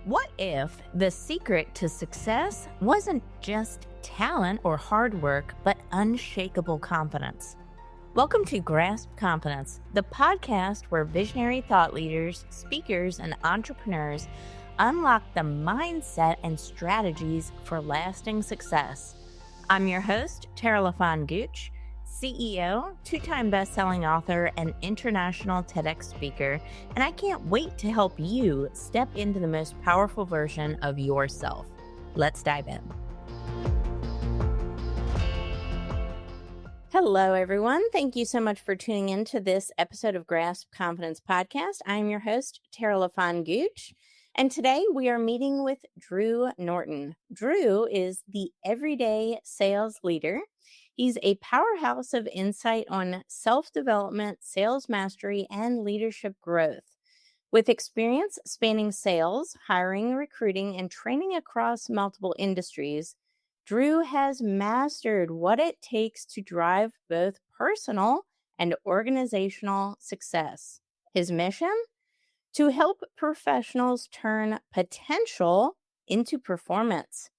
What if the secret to success wasn't just talent or hard work, but unshakable confidence? Welcome to Grasp Confidence, the podcast where visionary thought leaders, speakers, and entrepreneurs unlock the mindset and strategies for lasting success. I'm your host, Tara LaFon Gooch, CEO, two-time best-selling author, and international TEDx speaker, and I can't wait to help you step into the most powerful version of yourself. Let's dive in. Hello, everyone. Thank you so much for tuning in to this episode of Grasp Confidence Podcast. I'm your host, Tara LaFon Gooch, and today we are meeting with Drew Norton. Drew is the everyday sales leader. He's a powerhouse of insight on self-development, sales mastery, and leadership growth. With experience spanning sales, hiring, recruiting, and training across multiple industries, Drew has mastered what it takes to drive both personal and organizational success. His mission? To help professionals turn potential into performance,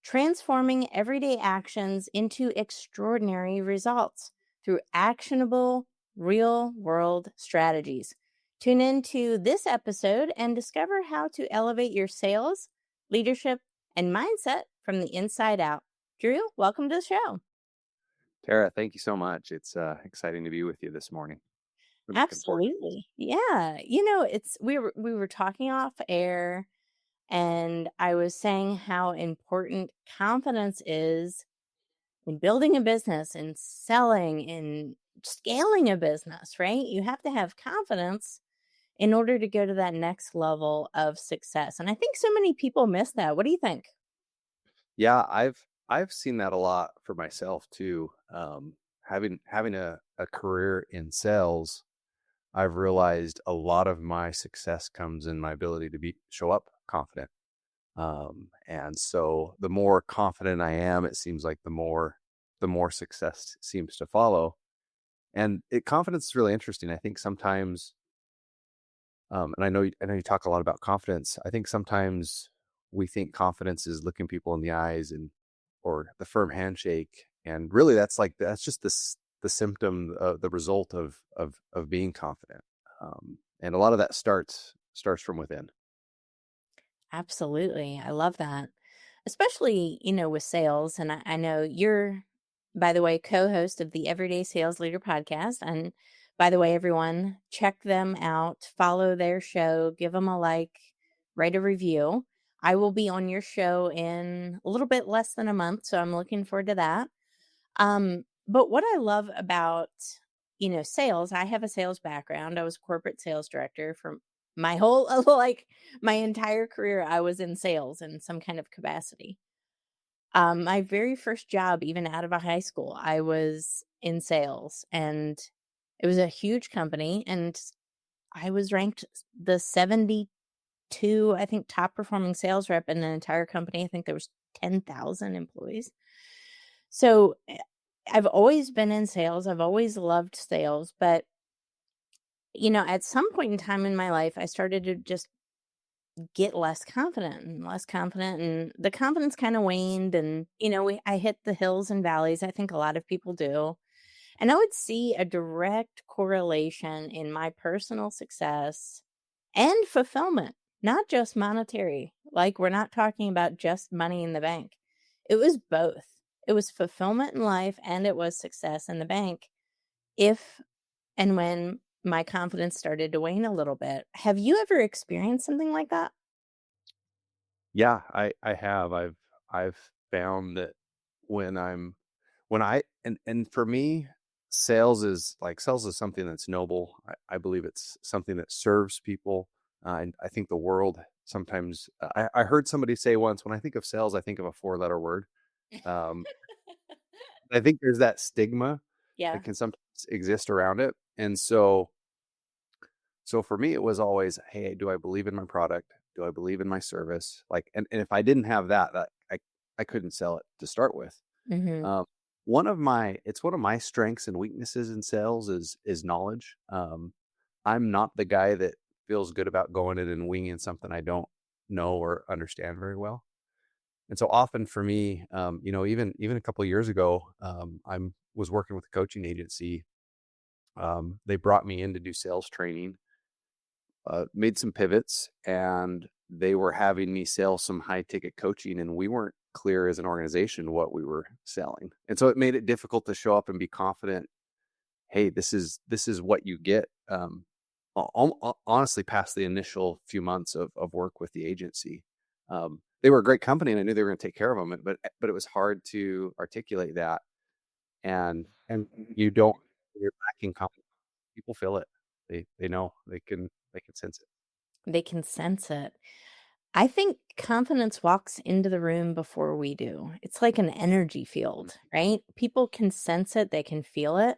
transforming everyday actions into extraordinary results through actionable, real-world strategies. Tune into this episode and discover how to elevate your sales, leadership, and mindset from the inside out. Drew, welcome to the show. Tara, thank you so much. It's exciting to be with you this morning. I'm looking forward to it. Absolutely. Yeah. We were talking off air, and I was saying how important confidence is in building a business and selling and scaling a business, right? You have to have confidence in order to go to that next level of success. And I think so many people miss that. What do you think? Yeah, I've seen that a lot for myself too. Having a career in sales, I've realized a lot of my success comes in my ability to show up confident. And so the more confident I am, it seems like the more success seems to follow. And confidence is really interesting. I think sometimes, and I know you talk a lot about confidence. I think sometimes we think confidence is looking people in the eyes or the firm handshake, and really that's just the symptom, the result of being confident. And a lot of that starts from within. Absolutely. I love that. Especially, with sales. And I know you're, by the way, co-host of the Everyday Sales Leader podcast. And by the way, everyone, check them out, follow their show, give them a like, write a review. I will be on your show in a little bit less than a month, so I'm looking forward to that. But what I love about, sales, I have a sales background. I was a corporate sales director for my whole, my entire career. I was in sales in some kind of capacity. My very first job, even out of a high school, I was in sales, and it was a huge company, and I was ranked the 72, I think, top performing sales rep in the entire company. I think there was 10,000 employees. So I've always been in sales. I've always loved sales, but at some point in time in my life, I started to just get less confident, and the confidence kind of waned, and I hit the hills and valleys. I think a lot of people do. And I would see a direct correlation in my personal success and fulfillment, not just monetary. Like, we're not talking about just money in the bank. It was both. It was fulfillment in life, and it was success in the bank. If and when my confidence started to wane a little bit. Have you ever experienced something like that? Yeah, I have. I've found that and for me, sales is something that's noble. I believe it's something that serves people. And I think the world sometimes, I heard somebody say once, when I think of sales, I think of a 4-letter word. I think there's that stigma Yeah. that can sometimes exist around it. And so for me, it was always, hey, do I believe in my product? Do I believe in my service? And if I didn't have that I couldn't sell it to start with. Mm-hmm. One of my strengths and weaknesses in sales is knowledge. I'm not the guy that feels good about going in and winging something I don't know or understand very well. And so often for me, even a couple of years ago, I was working with a coaching agency. They brought me in to do sales training, made some pivots, and they were having me sell some high ticket coaching, and we weren't clear as an organization what we were selling. And so it made it difficult to show up and be confident. Hey, this is what you get. Honestly, past the initial few months of work with the agency, they were a great company, and I knew they were going to take care of them. But it was hard to articulate that, and you don't. You're lacking confidence. People feel it. They know they can sense it. They can sense it. I think confidence walks into the room before we do. It's like an energy field, right? People can sense it, they can feel it.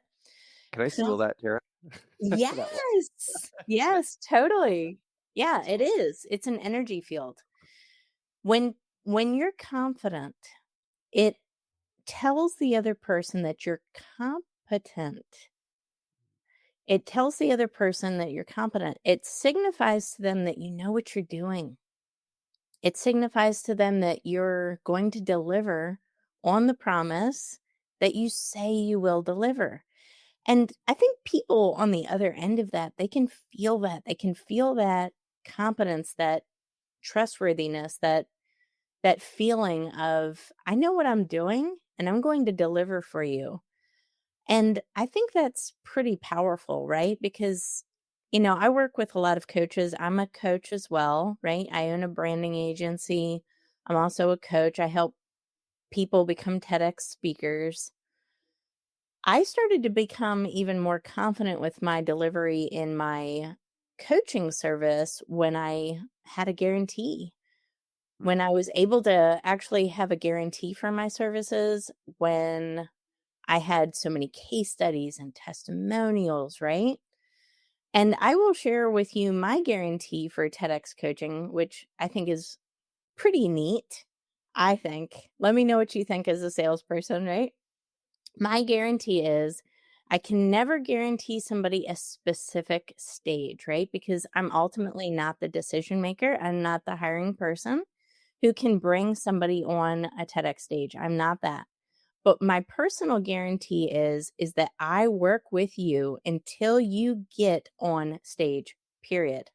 Can I So steal that, Tara? That one. yes. Yes, totally. Yeah, it is. It's an energy field. When when you're confident, it tells the other person that you're competent. It tells the other person that you're competent. It signifies to them that you know what you're doing. It signifies to them that you're going to deliver on the promise that you say you will deliver. And I think people on the other end of that, they can feel that. They can feel that competence, that trustworthiness, that feeling of I know what I'm doing and I'm going to deliver for you. And I think that's pretty powerful, right? Because, I work with a lot of coaches. I'm a coach as well, right? I own a branding agency. I'm also a coach. I help people become TEDx speakers. I started to become even more confident with my delivery in my coaching service when I had a guarantee. Mm. When I was able to actually have a guarantee for my services, when I had so many case studies and testimonials, right? And I will share with you my guarantee for TEDx coaching, which I think is pretty neat. I think. Let me know what you think as a salesperson, right? My guarantee is I can never guarantee somebody a specific stage, right? Because I'm ultimately not the decision maker. I'm not the hiring person who can bring somebody on a TEDx stage. I'm not that. But my personal guarantee is that I work with you until you get on stage, period.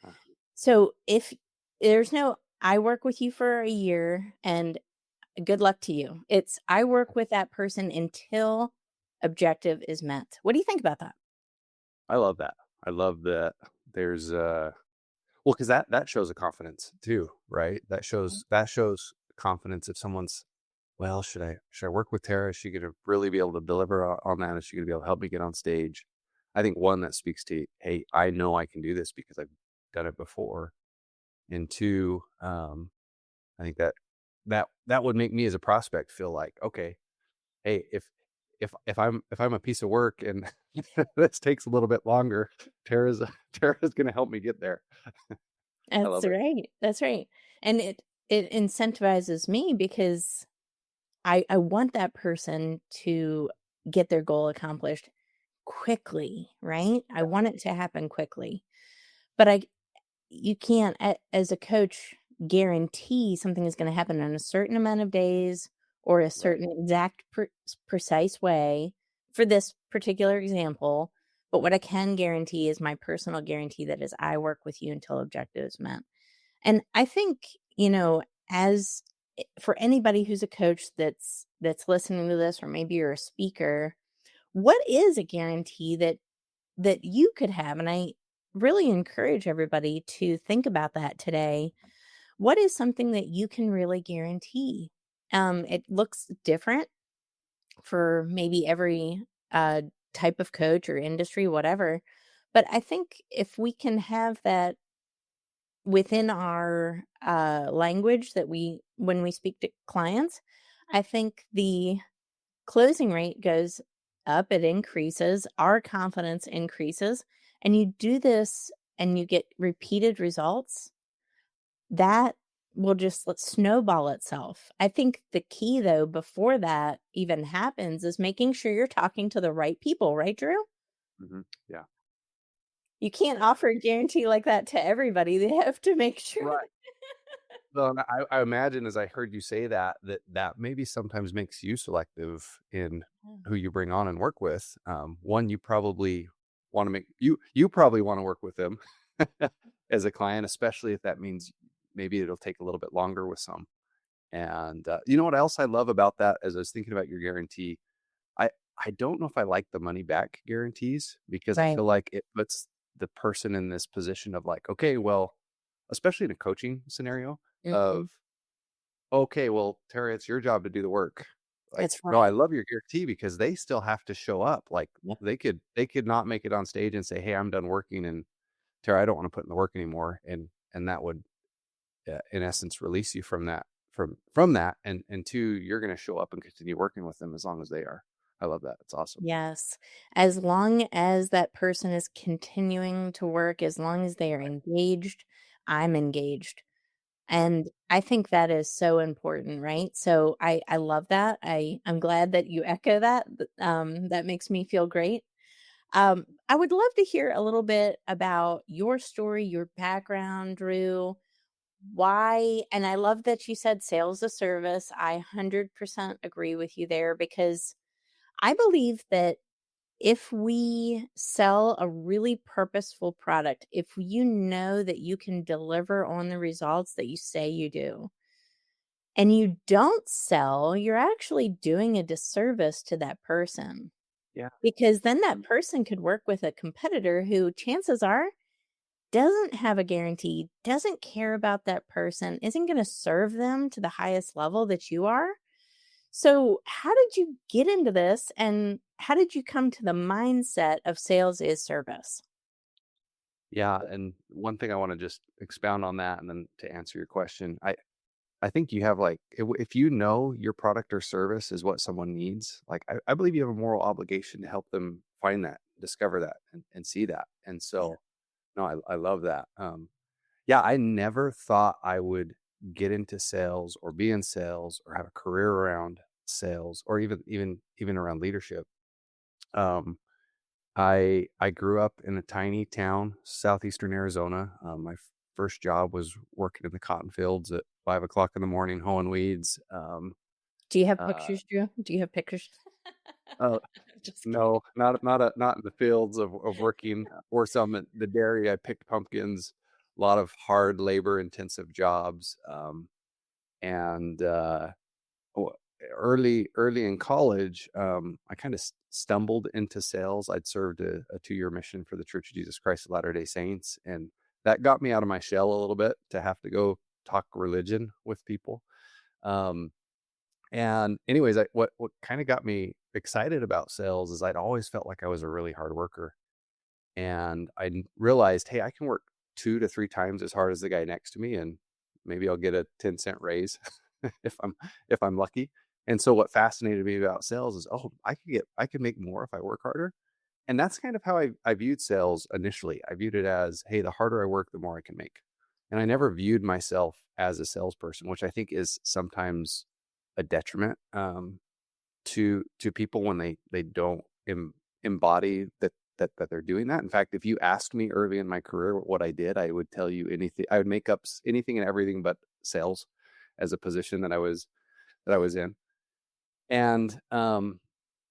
Uh, So if there's no I work with you for a year and good luck to you. It's I work with that person until objective is met. What do you think about that? I love that. I love that. There's well, because that shows a confidence too, right? That shows confidence if someone's, well, should I work with Tara? Is she gonna really be able to deliver on that? Is she gonna be able to help me get on stage? I think one, that speaks to, hey, I know I can do this because I've done it before. And two, I think that would make me as a prospect feel like, okay, hey, if I'm a piece of work and this takes a little bit longer, Tara's Tara's gonna help me get there. I That's love it. right. That's right. And it incentivizes me because I want that person to get their goal accomplished quickly, right? I want it to happen quickly. But you can't as a coach guarantee something is going to happen in a certain amount of days or a Right. certain exact precise way for this particular example. But what I can guarantee is my personal guarantee that is I work with you until objective is met. And I think, as for anybody who's a coach that's listening to this, or maybe you're a speaker, what is a guarantee that you could have? And I really encourage everybody to think about that today. What is something that you can really guarantee? It looks different for maybe every type of coach or industry, whatever. But I think if we can have that within our language that when we speak to clients, I think the closing rate goes up, it increases, our confidence increases, and you do this and you get repeated results, that will just snowball itself. I think the key though before that even happens is making sure you're talking to the right people, right, Drew? Yeah. You can't offer a guarantee like that to everybody. They have to make sure Right. Well, and I imagine as I heard you say that, that maybe sometimes makes you selective in Mm. who you bring on and work with. One, you probably want to make you probably want to work with them as a client, especially if that means maybe it'll take a little bit longer with some. And you know what else I love about that? As I was thinking about your guarantee, I I don't know if I like the money back guarantees because I Right. feel like it puts the person in this position of like, okay, well, especially in a coaching scenario Mhm. of, okay, well, Tara, it's your job to do the work. Like, That's no, I right. love your guarantee because they still have to show up. Like Yep. they could not make it on stage and say, hey, I'm done working, and Tara, I don't want to put in the work anymore, and that would in essence release you from that from that, and two, you're going to show up and continue working with them as long as they are. I love that. It's awesome. Yes. As long as that person is continuing to work, as long as they are engaged, I'm engaged. And I think that is so important, right? So I love that. I'm glad that you echo that. That makes me feel great. I would love to hear a little bit about your story, your background, Drew. Why? And I love that you said sales a service. I 100% agree with you there because I believe that if we sell a really purposeful product, if you know that you can deliver on the results that you say you do, and you don't sell, you're actually doing a disservice to that person Yeah. because then that person could work with a competitor who chances are doesn't have a guarantee, doesn't care about that person, isn't going to serve them to the highest level that you are. So, how did you get into this and how did you come to the mindset of sales is service? Yeah, and one thing I want to just expound on that, and then to answer your question, I think you have like if you know your product or service is what someone needs, like I believe you have a moral obligation to help them find that, discover that, and see that. And Yeah. so, no, I love that. Yeah, I never thought I would get into sales or be in sales or have a career around sales or even around leadership. Um, I grew up in a tiny town, southeastern Arizona. My first job was working in the cotton fields at 5 o'clock in the morning, hoeing weeds. Do you have Uh, pictures, Drew? Do you have pictures? uh, Just kidding. no, not in the fields of working or some at the dairy. I picked pumpkins, a lot of hard labor intensive jobs. And w- early in college, I kind of stumbled into sales. I'd served a 2-year mission for the Church of Jesus Christ of Latter-day Saints, and that got me out of my shell a little bit to have to go talk religion with people. Um, and anyways, what kind of got me excited about sales is I'd always felt like I was a really hard worker, and realized, hey, I can work 2 to 3 times as hard as the guy next to me, and maybe I'll get a 10-cent raise if I'm lucky. And so what fascinated me about sales is, oh, I could make more if I work harder. And that's kind of how I viewed sales initially. I viewed it as, hey, the harder I work, the more I can make. And I never viewed myself as a salesperson, which I think is sometimes a detriment to people when they don't embody that they're doing that. In fact, if you asked me early in my career what I did, I would tell you anything. I would make up anything and everything but sales as a position that I was in. And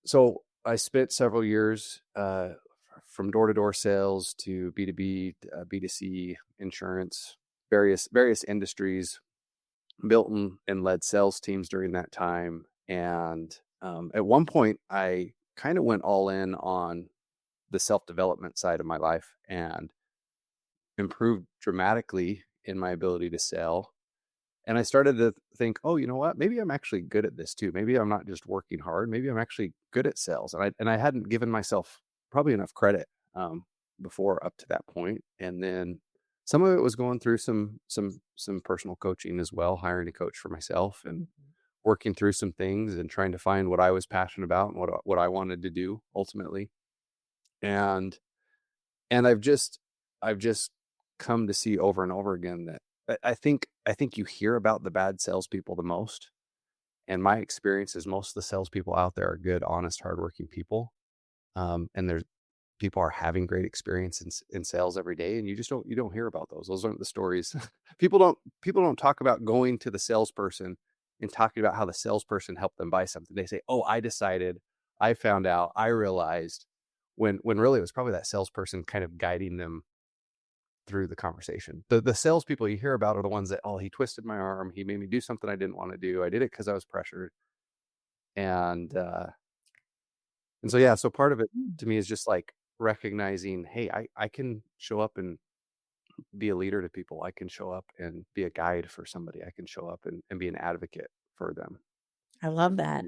so I spent several years from door to door sales to B2B, B2C, insurance, various industries, built and led sales teams during that time. And at one point, I kind of went all in on the self development side of my life and improved dramatically in my ability to sell. And I started to think, oh, you know what? Maybe I'm actually good at this too. Maybe I'm not just working hard. Maybe I'm actually good at sales. And I hadn't given myself probably enough credit before up to that point. And then some of it was going through some personal coaching as well, hiring a coach for myself and Mhm. working through some things and trying to find what I was passionate about and what I wanted to do ultimately. And and I've just come to see over and over again that I think you hear about the bad salespeople the most. And my experience is most of the salespeople out there are good, honest, hardworking people. And people are having great experience in sales every day, and you don't hear about those. Those aren't the stories. People don't talk about going to the salesperson and talking about how the salesperson helped them buy something. They say, "Oh, I decided, I found out, I realized," when really it was probably that salesperson kind of guiding them through the conversation. The salespeople you hear about are the ones that, "Oh, he twisted my arm, he made me do something I didn't want to do. I did it because I was pressured." And so yeah, so part of it Mm. to me is just like recognizing, hey, I can show up and be a leader to people. I can show up and be a guide for somebody. I can show up and be an advocate for them. I love that.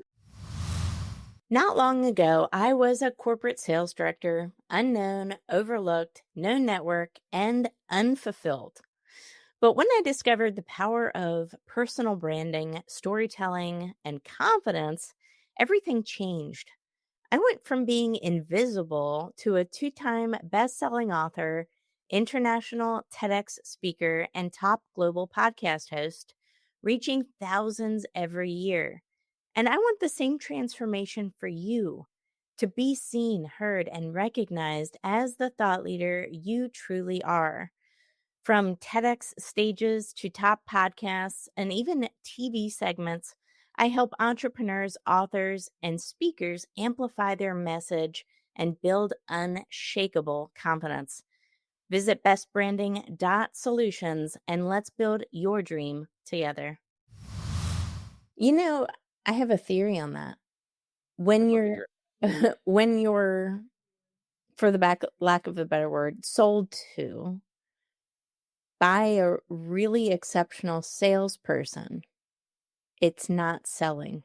Not long ago, I was a corporate sales director, unknown, overlooked, no network, and unfulfilled. But when I discovered the power of personal branding, storytelling, and confidence, everything changed. I went from being invisible to a 2-time best-selling author, international TEDx speaker, and top global podcast host, reaching thousands every year. And I want the same transformation for you, to be seen, heard, and recognized as the thought leader you truly are. From TEDx stages to top podcasts and even TV segments, I help entrepreneurs, authors, and speakers amplify their message and build unshakable confidence. Visit bestbranding.solutions and let's build your dream together. You know, I have a theory on that. I'd When love to you're hear when you're, for the lack of a better word, sold to by a really exceptional salesperson, it's not selling.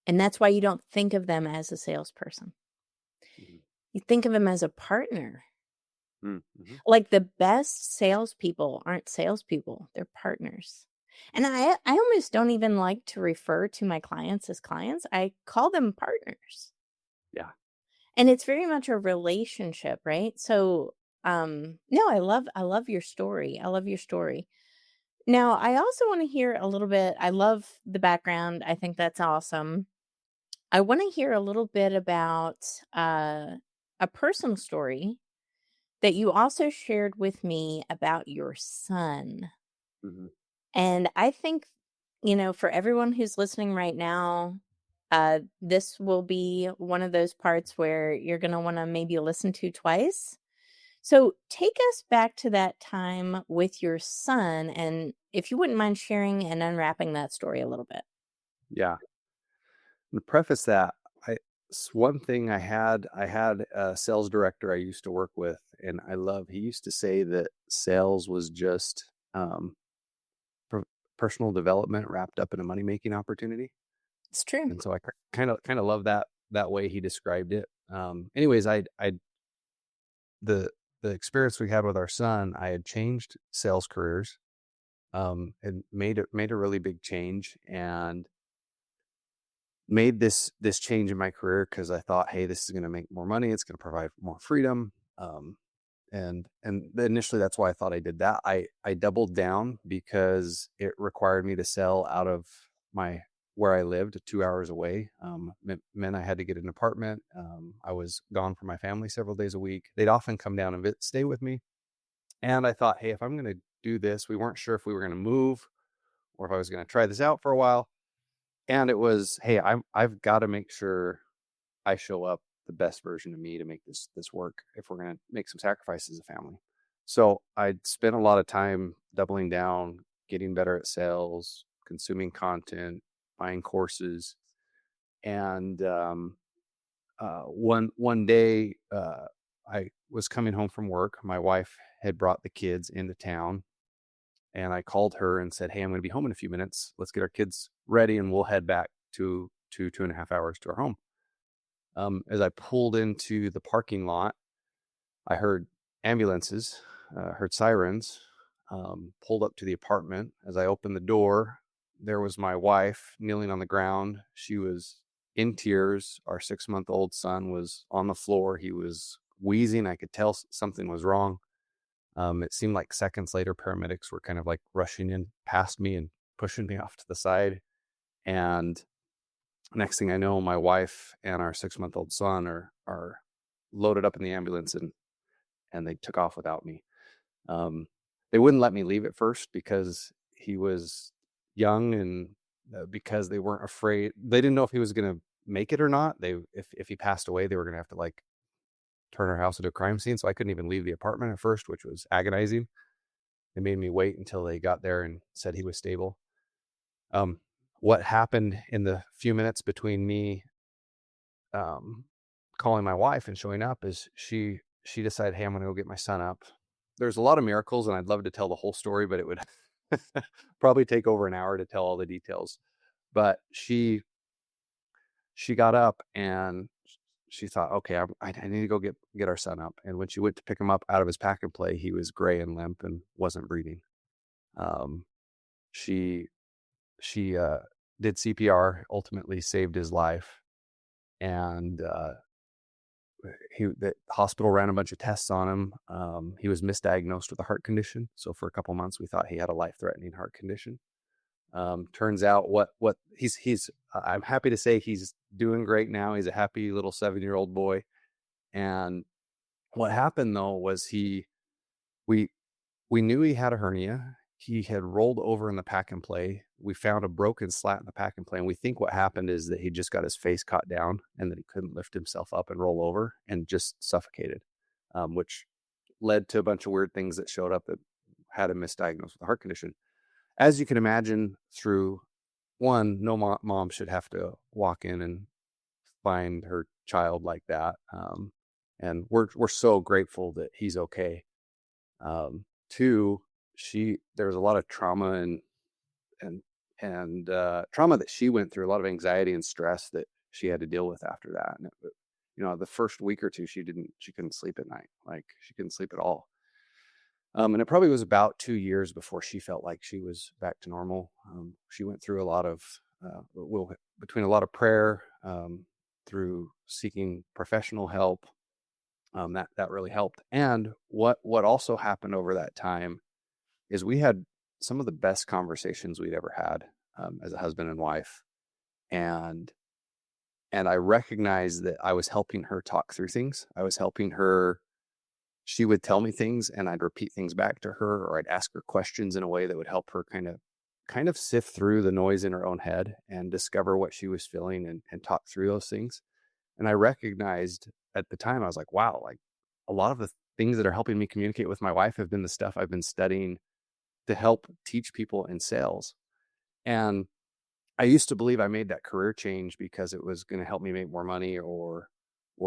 And that's why you don't think of them as a salesperson. it. Mhm. You think of them as a partner. Mm-hmm. Like the best salespeople aren't salespeople, they're partners. And I almost don't even like to refer to my clients as clients. I call them partners. Yeah. And it's very much a relationship, right? So no, I love your story. I love your story. Now, I also want to hear a little bit. I love the background. I think that's awesome. I want to hear a little bit about a personal story that you also shared with me about your son. Mm-hmm. And I think, for everyone who's listening right now, this will be one of those parts where you're going to want to maybe listen to twice. So take us back to that time with your son, and if you wouldn't mind sharing and unwrapping that story a little bit. Yeah. To preface that, one thing I had a sales director I used to work with, and he used to say that sales was just um, per- personal development wrapped up in a money making opportunity. It's true. And so I kind of love that way he described it. Anyways, I the the experience we had with our son, I had changed sales careers, and made a really big change, and made this change in my career because I thought, hey, this is going to make more money. It's going to provide more freedom. And initially that's why I thought I did that. I doubled down because it required me to sell out of my where I lived 2 hours away. Meant I had to get an apartment. I was gone from my family several days a week. They'd often come down and stay with me. And I thought, hey, if I'm going to do this, we weren't sure if we were going to move or if I was going to try this out for a while. And it was, hey, I've got to make sure I show up the best version of me to make this work if we're going to make some sacrifices as a family. So I spent a lot of time doubling down, getting better at sales, consuming content, buying courses. And one day, I was coming home from work. My wife had brought the kids into town, and I called her and said, "Hey, I'm going to be home in a few minutes. Let's get our kids ready, and we'll head back to 2.5 hours to our home." As I pulled into the parking lot, I heard ambulances, heard sirens, pulled up to the apartment. As I opened the door, there was my wife kneeling on the ground. She was in tears. Our 6-month-old son was on the floor. He was wheezing. I could tell something was wrong. It seemed like seconds later, paramedics were kind of like rushing in past me and pushing me off to the side. And next thing I know, my wife and our 6-month-old son are loaded up in the ambulance, and they took off without me. Um, they wouldn't let me leave at first because he was young, and because they weren't afraid. They didn't know if he was going to make it or not. If he passed away, they were going to have to like turn our house into a crime scene. So I couldn't even leave the apartment at first, which was agonizing. They made me wait until they got there and said he was stable. Um, what happened in the few minutes between me um, calling my wife and showing up is she decided, hey, I'm going to go get my son up. There's a lot of miracles, and I'd love to tell the whole story, but it would probably take over an hour to tell all the details. But she got up and she thought, okay, I need to go get our son up. And when she went to pick him up out of his pack and play, he was gray and limp and wasn't breathing. Um, she she did CPR, ultimately saved his life, and the hospital ran a bunch of tests on him. He was misdiagnosed with a heart condition, so for a couple months we thought he had a life-threatening heart condition. Turns out what he's I'm happy to say he's doing great now. He's a happy little 7-year-old boy. And what happened though was we we knew he had a hernia. He had rolled over in the pack and play. We found a broken slat in the pack and play, and we think what happened is that he just got his face caught down and that he couldn't lift himself up and roll over and just suffocated, which led to a bunch of weird things that showed up that had him misdiagnosed with a heart condition. As you can imagine, through one, no mom should have to walk in and find her child like that, and we're so grateful that he's okay. Two, there was a lot of trauma and trauma that she went through, a lot of anxiety and stress that she had to deal with after that. And the first week or two, she couldn't sleep at night, like she couldn't sleep at all. And it probably was about 2 years before she felt like she was back to normal. She went through a lot of, between a lot of prayer, through seeking professional help. That really helped. And what also happened over that time is we had some of the best conversations we'd ever had, as a husband and wife. And I recognized that I was helping her talk through things. I was helping her. She would tell me things and I'd repeat things back to her, or I'd ask her questions in a way that would help her kind of sift through the noise in her own head and discover what she was feeling, and talk through those things. And I recognized at the time, I was like, wow, like a lot of the things that are helping me communicate with my wife have been the stuff I've been studying to help teach people in sales. And I used to believe I made that career change because it was going to help me make more money, or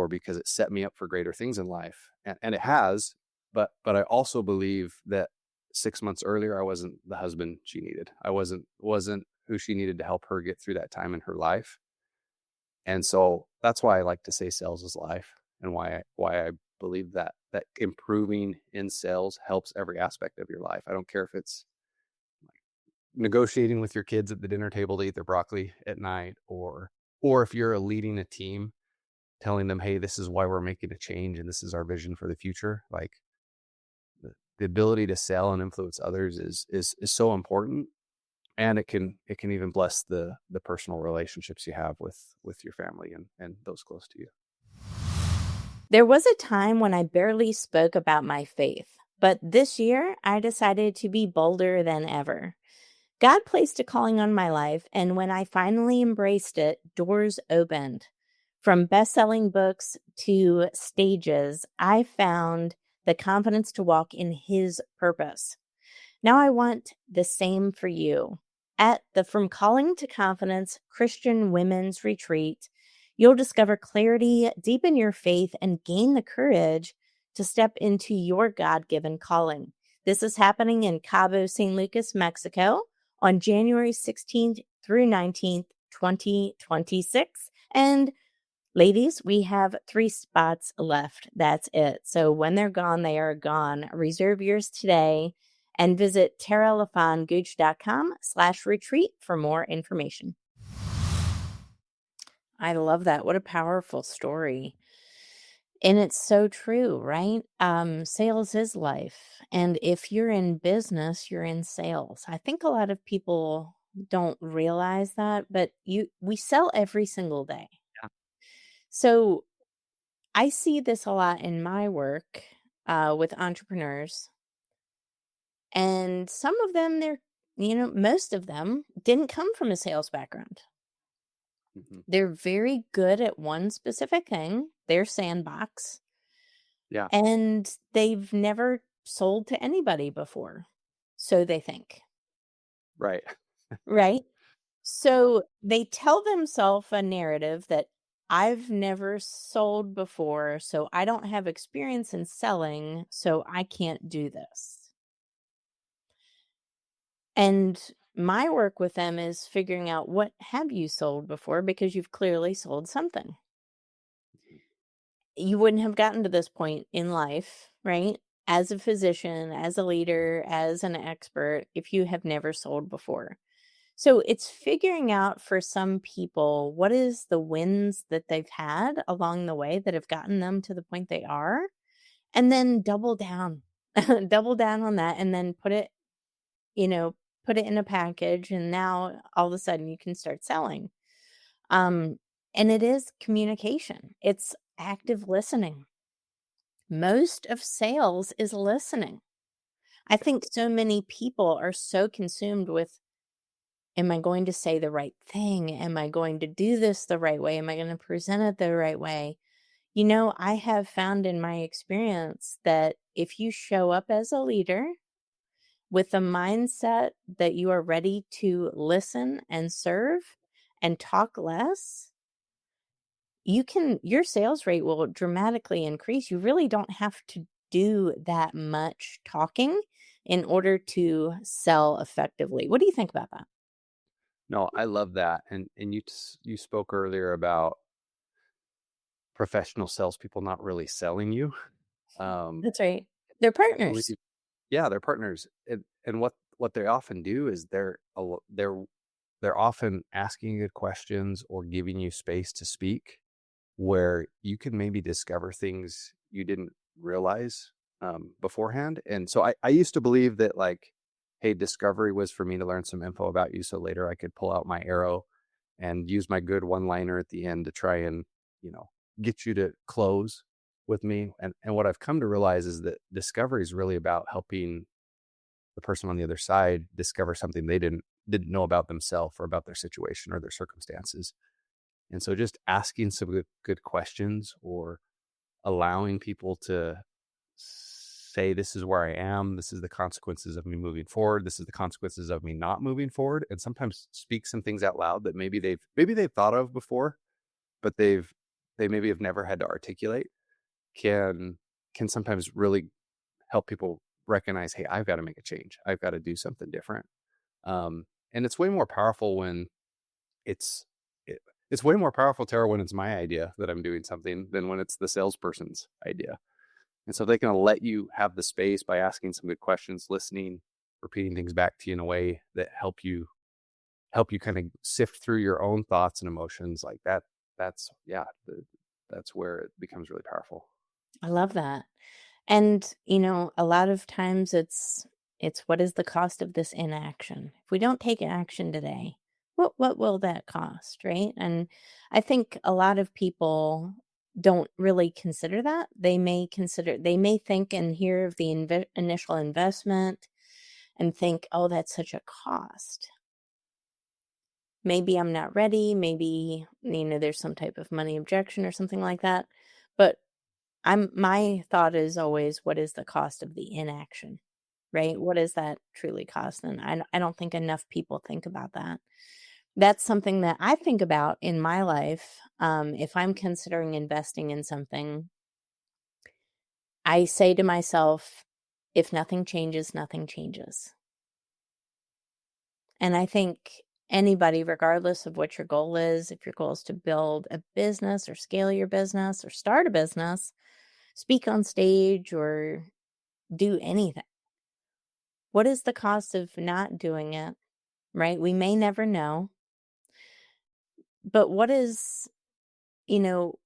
because it set me up for greater things in life. And it has, but I also believe that 6 months earlier, I wasn't the husband she needed. I wasn't who she needed to help her get through that time in her life. And so that's why I like to say sales is life, and why I believe that improving in sales helps every aspect of your life. I don't care if it's negotiating with your kids at the dinner table to eat their broccoli at night, or if you're leading a team, telling them, hey, this is why we're making a change and this is our vision for the future. Like the ability to sell and influence others is so important. And it can even bless the personal relationships you have with your family and those close to you. There was a time when I barely spoke about my faith, but this year I decided to be bolder than ever. God placed a calling on my life, and when I finally embraced it, doors opened. From best-selling books to stages, I found the confidence to walk in His purpose. Now I want the same for you. At the From Calling to Confidence Christian Women's Retreat, you'll discover clarity, deepen your faith, and gain the courage to step into your God-given calling. This is happening in Cabo San Lucas, Mexico on January 16th through 19th, 2026. And ladies, we have 3 spots left. That's it. So when they're gone, they are gone. Reserve yours today and visit TaraLaFonGooch.com/retreat for more information. I love that. What a powerful story. And it's so true, right? Sales is life. And if you're in business, you're in sales. I think a lot of people don't realize that, but we sell every single day. Yeah. So I see this a lot in my work with entrepreneurs, and some of them, most of them didn't come from a sales background. Mhm. They're very good at one specific thing, their sandbox, Yeah, and they've never sold to anybody before. So they think, right. right? Yeah. So they tell themselves a narrative that I've never sold before, so I don't have experience in selling, so I can't do this. And my work with them is figuring out what have you sold before because you've clearly sold something. You wouldn't have gotten to this point in life, right? As a physician, as a leader, as an expert, if you have never sold before. So it's figuring out for some people what is the wins that they've had along the way that have gotten them to the point they are, and then double down, double down on that, and then you know, put it in a package. And now all of a sudden you can start selling. Um, and it is communication, it's active listening. Most of sales is listening. I think so many people are so consumed with, am I going to say the right thing? Am I going to do this the right way? Am I going to present it the right way? I have found in my experience that if you show up as a leader with the mindset that you are ready to listen and serve and talk less, your sales rate will dramatically increase. You really don't have to do that much talking in order to sell effectively. What do you think about that? No, I love that. And you spoke earlier about professional salespeople not really selling you. Um, That's right. They're I believe, partners. yeah, they're partners, and what they often do is they're often asking you good questions or giving you space to speak, where you can maybe discover things you didn't realize beforehand. And so I used to believe that, like, hey, discovery was for me to learn some info about you so later I could pull out my arrow and use my good one liner at the end to try and, you know, get you to close with me. And what I've come to realize is that discovery is really about helping the person on the other side discover something they didn't know about themselves or about their situation or their circumstances. And so just asking some good questions, or allowing people to say, this is where I am, this is the consequences of me moving forward, this is the consequences of me not moving forward, and sometimes speak some things out loud that maybe they've thought of before, but they maybe have never had to articulate, can can sometimes really help people recognize, hey, I've got to make a change, I've got to do something different. And it's way more powerful when it's it, it's way more powerful, Tara, when it's my idea that I'm doing something than when it's the salesperson's idea. And so they can let you have the space by asking some good questions, listening, repeating things back to you in a way that help you kind of sift through your own thoughts and emotions like that. That's yeah, that's where it becomes really powerful. I love that. And, a lot of times it's what is the cost of this inaction? If we don't take action today, what will that cost, right? And I think a lot of people don't really consider that. They may think and hear of the initial investment and think, "Oh, that's such a cost. Maybe I'm not ready, maybe, there's some type of money objection or something like that." But my thought is always, what is the cost of the inaction, right? What does that truly cost? And I don't think enough people think about that. That's something that I think about in my life. If I'm considering investing in something, I say to myself, if nothing changes, nothing changes. And I think anybody, regardless of what your goal is, if your goal is to build a business or scale your business or start a business, speak on stage or do anything, what is the cost of not doing it, right? We may never know, but what is, you know,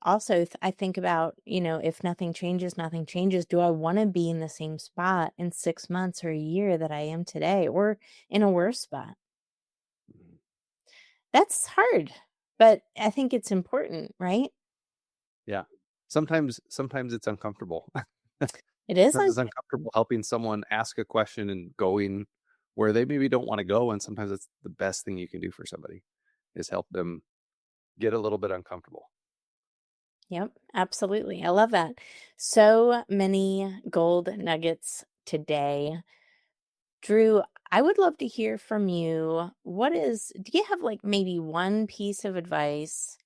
also I think about, if nothing changes, nothing changes. Do I want to be in the same spot in 6 months or a year that I am today, or in a worse spot? Mhm. That's hard, but I think it's important, right? Yeah. sometimes it's uncomfortable. It is Sometimes un it's uncomfortable helping someone ask a question and going where they maybe don't want to go, and sometimes it's the best thing you can do for somebody is help them get a little bit uncomfortable. Yep, absolutely. I love that. So many gold nuggets today. Drew, I would love to hear from you. Do you have like maybe one piece of advice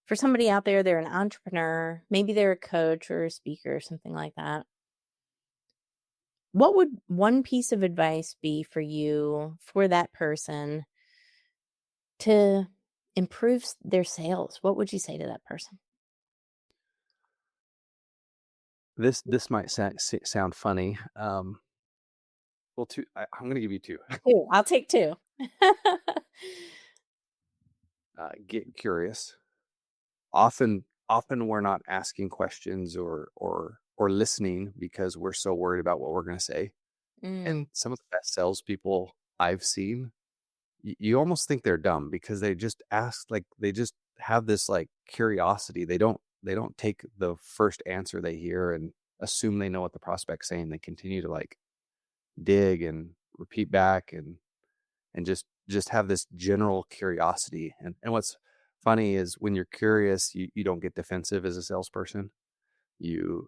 for somebody out there? They're an entrepreneur, maybe they're a coach or a speaker or something like that. What would one piece of advice be for you, for that person to improve their sales? What would you say to that person? This might sound funny. Well, I'm going to give you two. Two. I'll take two. Get curious. Often we're not asking questions or listening because we're so worried about what we're going to say. Mm, And some of the best salespeople I've seen, you almost think they're dumb because they just ask, like they just have this like curiosity. They don't take the first answer they hear and assume they know what the prospect's saying. They continue to like dig and repeat back and just have this general curiosity. And what's funny is when you're curious, you don't get defensive as a salesperson. You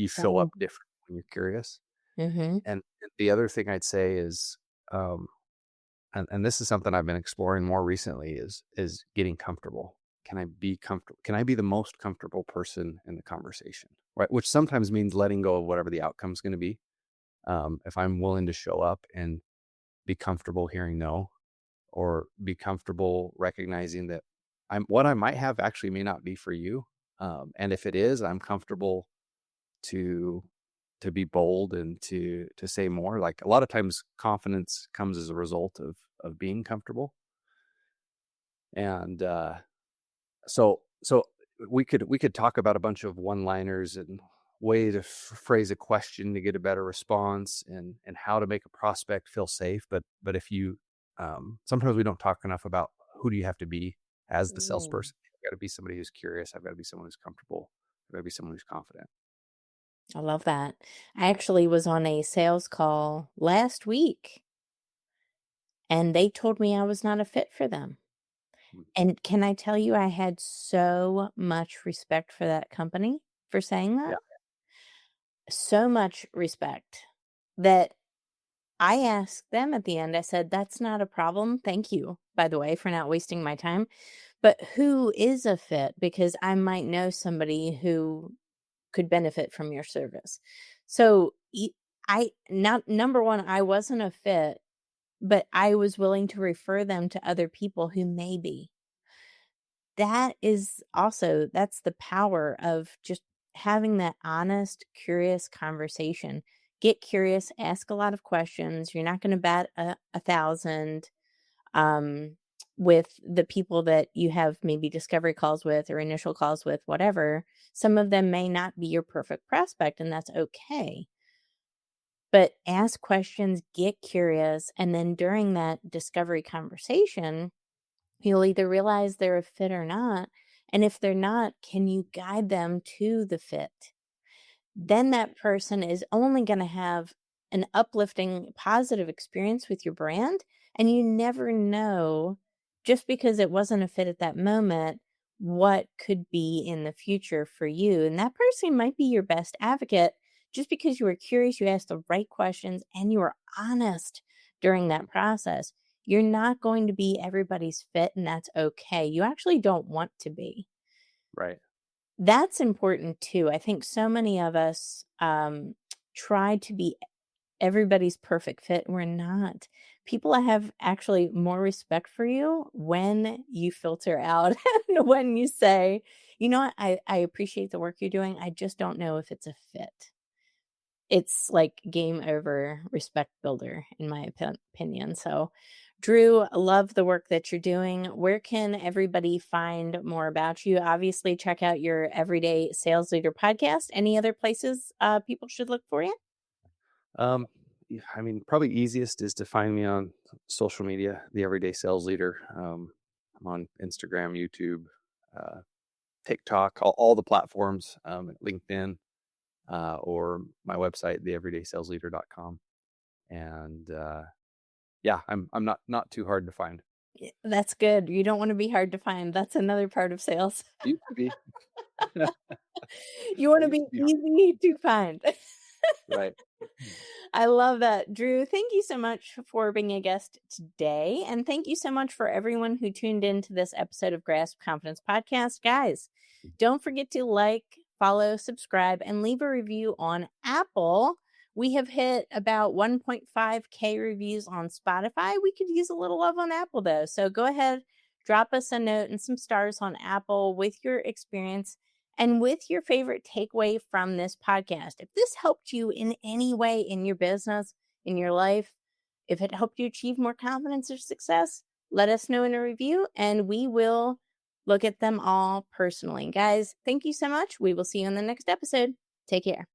show right. up different when you're curious. Mm-hmm. And the other thing I'd say is, um, and this is something I've been exploring more recently is getting comfortable. Can I be comfortable? Can I be the most comfortable person in the conversation? Right, which sometimes means letting go of whatever the outcome is going to be. If I'm willing to show up and be comfortable hearing no, or be comfortable recognizing that what I might have actually may not be for you. And if it is, I'm comfortable to be bold and to say more. Like a lot of times confidence comes as a result of being comfortable. And so we could talk about a bunch of one-liners and way to phrase a question to get a better response and how to make a prospect feel safe. But if you sometimes we don't talk enough about who do you have to be as the Mm. salesperson. I've got to be somebody who's curious. I've got to be someone who's comfortable. I've got to be someone who's confident. I love that. I actually was on a sales call last week and they told me I was not a fit for them. Mm. And can I tell you, I had so much respect for that company for saying Yeah. that. So much respect that I asked them at the end, I said, "That's not a problem. Thank you, by the way, for not wasting my time. But who is a fit? Because I might know somebody who could benefit from your service." So I not number one, I wasn't a fit, but I was willing to refer them to other people who may be. That is also that's the power of just having that honest, curious conversation. Get curious, ask a lot of questions. You're not going to bat a thousand um, with the people that you have maybe discovery calls with or initial calls with, whatever. Some of them may not be your perfect prospect, and that's okay. But ask questions, get curious, and then during that discovery conversation, you'll either realize they're a fit or not. And if they're not, can you guide them to the fit? Then that person is only going to have an uplifting, positive experience with your brand. And you never know, just because it wasn't a fit at that moment, what could be in the future for you. And that person might be your best advocate just because you were curious, you asked the right questions, and you were honest during that process. You're not going to be everybody's fit, and that's okay. You actually don't want to be. Right. That's important too. I think so many of us try to be everybody's perfect fit. We're not. People have actually more respect for you when you filter out and when you say, you know what, I appreciate the work you're doing. I just don't know if it's a fit. It's like game over respect builder, in my opinion. So, Drew, love the work that you're doing. Where can everybody find more about you? Obviously, check out your Everyday Sales Leader podcast. Any other places people should look for you? I mean, probably easiest is to find me on social media, the Everyday Sales Leader. I'm on Instagram, YouTube, uh, TikTok, all the platforms, LinkedIn, or my website, theeverydaysalesleader.com. And yeah, I'm not too hard to find. That's good. You don't want to be hard to find. That's another part of sales. Used to be. You want I to used be to be hard. easy to find. Right. I love that. Drew, thank you so much for being a guest today. And thank you so much for everyone who tuned in to this episode of Grasp Confidence Podcast. Guys, don't forget to like, follow, subscribe, and leave a review on Apple. We have hit about 1.5K reviews on Spotify. We could use a little love on Apple, though. So go ahead, drop us a note and some stars on Apple with your experience and with your favorite takeaway from this podcast. If this helped you in any way in your business, in your life, if it helped you achieve more confidence or success, let us know in a review and we will look at them all personally. Guys, thank you so much. We will see you in the next episode. Take care.